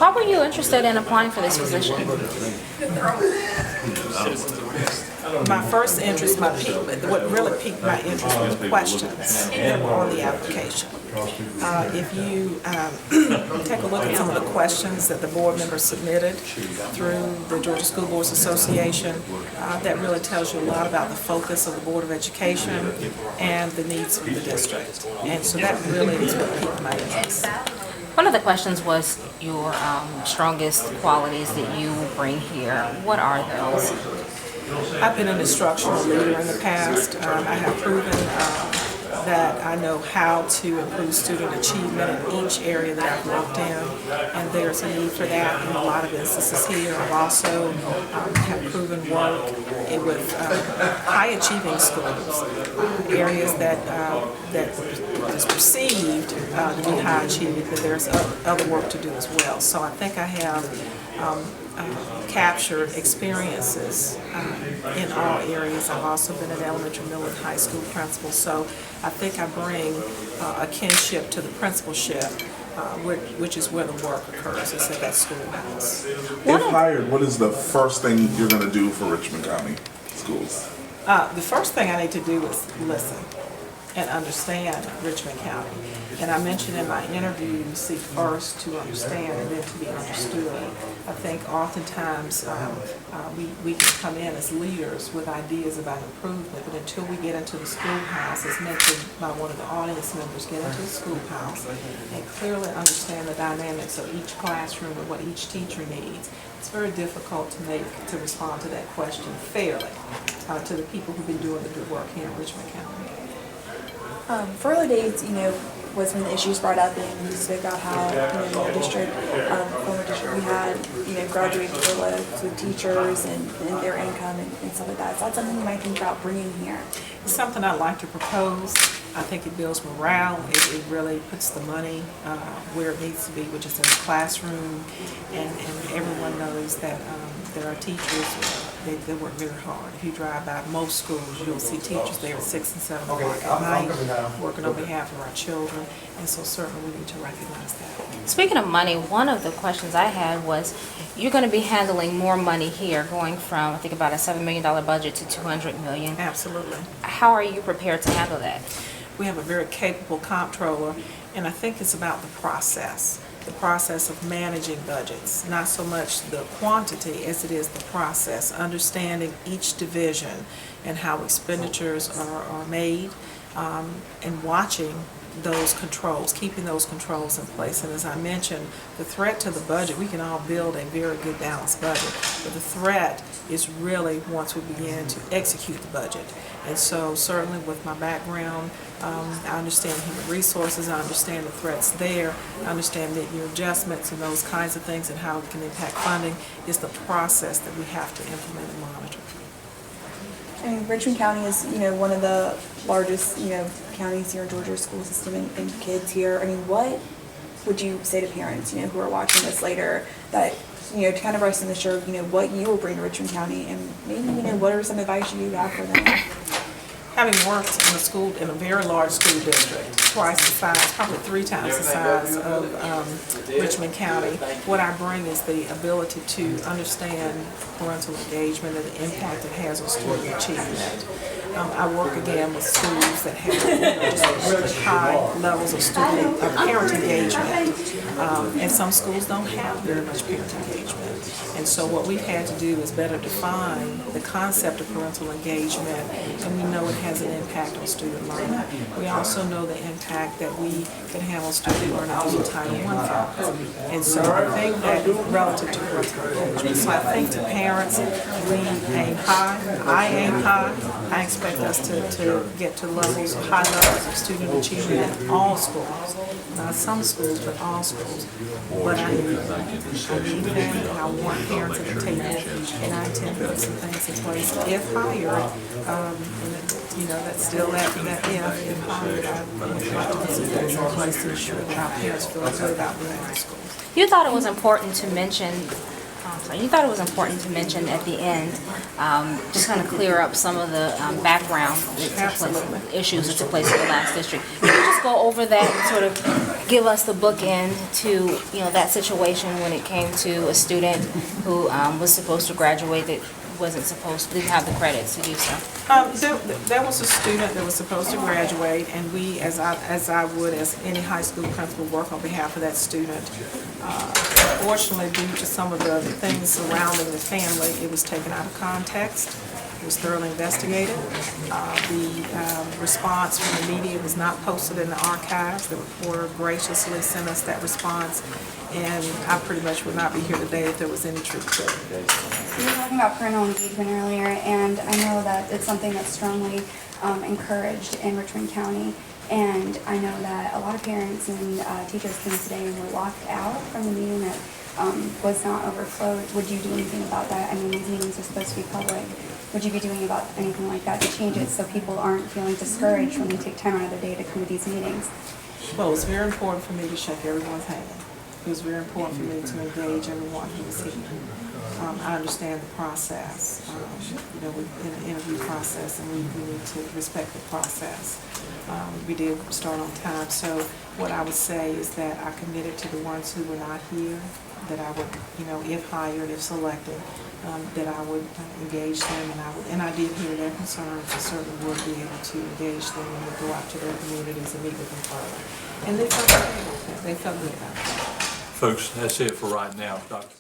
Why were you interested in applying for this position? My first interest, what really piqued my interest was the questions that were on the application. If you take a look at some of the questions that the board members submitted through the Georgia School Boards Association, that really tells you a lot about the focus of the Board of Education and the needs of the district. And so that really is what piqued my interest. One of the questions was your strongest qualities that you bring here. What are those? I've been an instructional leader in the past. I have proven that I know how to improve student achievement in each area that I've worked in, and there's a need for that in a lot of instances here. I've also have proven work with high-achieving schools, areas that is perceived to be high-achieving, but there's other work to do as well. So I think I have captured experiences in all areas. I've also been an elementary, middle, and high school principal, so I think I bring a kinship to the principalship, which is where the work occurs, is at that schoolhouse. If hired, what is the first thing you're going to do for Richmond County schools? The first thing I need to do is listen and understand Richmond County. And I mentioned in my interview, seek first to understand and then to be understood. I think oftentimes we can come in as leaders with ideas about improvement, but until we get into the schoolhouse, as mentioned by one of the audience members, get into the schoolhouse and clearly understand the dynamics of each classroom and what each teacher needs, it's very difficult to respond to that question fairly to the people who've been doing the good work here in Richmond County. Furlough days, was when the issues brought up, and you spoke about how, in your district, former district, we had, graduating furloughs with teachers and their income and stuff like that. So that's something you might think about bringing here. It's something I'd like to propose. I think it builds morale. It really puts the money where it needs to be, which is in the classroom. And everyone knows that there are teachers, they work very hard. If you drive by most schools, you'll see teachers there at 6 and 7 o'clock at night working on behalf of our children. And so certainly we need to recognize that. Speaking of money, one of the questions I had was, you're going to be handling more money here, going from, I think, about a $7 million budget to $200 million. Absolutely. How are you prepared to handle that? We have a very capable comptroller, and I think it's about the process of managing budgets, not so much the quantity as it is the process, understanding each division and how expenditures are made, and watching those controls, keeping those controls in place. And as I mentioned, the threat to the budget, we can all build a very good balanced budget, but the threat is really once we begin to execute the budget. And so certainly with my background, I understand human resources, I understand the threats there, I understand that your adjustments and those kinds of things and how it can impact funding is the process that we have to implement and monitor. I mean, Richmond County is, one of the largest, counties here in Georgia school system and kids here. I mean, what would you say to parents, who are watching this later, that, to kind of rest in the assured, what you will bring to Richmond County, and maybe, what are some advice you have for them? Having worked in a very large school district, twice the size, probably 3 times the size of Richmond County, what I bring is the ability to understand parental engagement and the impact it has on student achievement. I work again with schools that have just really high levels of parent engagement, and some schools don't have very much parent engagement. And so what we've had to do is better define the concept of parental engagement, and we know it has an impact on student learning. We also know the impact that we can have on student learning through Title I funds. And so I think that relative to parental engagement. So I think to parents, we aim high, I aim high. I expect us to get to levels, high levels of student achievement in all schools. Not some schools, but all schools. But I need that. I want parents at the table, and I intend to put some things in place. If hired, that's still that if hired, I would like to put some things in place to ensure that our parents feel good about being in schools. You thought it was important to mention at the end, just kind of clear up some of the background issues that took place in the last district. Can you just go over that and sort of give us the bookend to, that situation when it came to a student who was supposed to graduate that didn't have the credits to do so? There was a student that was supposed to graduate, and we, as I would, as any high school principal, work on behalf of that student. Unfortunately, due to some of the things surrounding the family, it was taken out of context. It was thoroughly investigated. The response from the media was not posted in the archives. The reporter graciously sent us that response, and I pretty much would not be here today if there was any truth to it. You were talking about parental engagement earlier, and I know that it's something that's strongly encouraged in Richmond County. And I know that a lot of parents and teachers came today and were locked out from the meeting that was not overflowed. Would you do anything about that? I mean, these meetings are supposed to be public. Would you be doing about anything like that to change it so people aren't feeling discouraged when they take time out of their day to come to these meetings? Well, it was very important for me to shake everyone's hand. It was very important for me to engage everyone who was here. I understand the process, in the interview process, and we need to respect the process. We did start on time, so what I would say is that I committed to the ones who were not here, that I would, if hired, if selected, that I would engage them, and I did hear their concerns. I certainly would be able to engage them and would go out to their communities and meet with them further. And they felt good about that. They felt good about that. Folks, that's it for right now. Dr.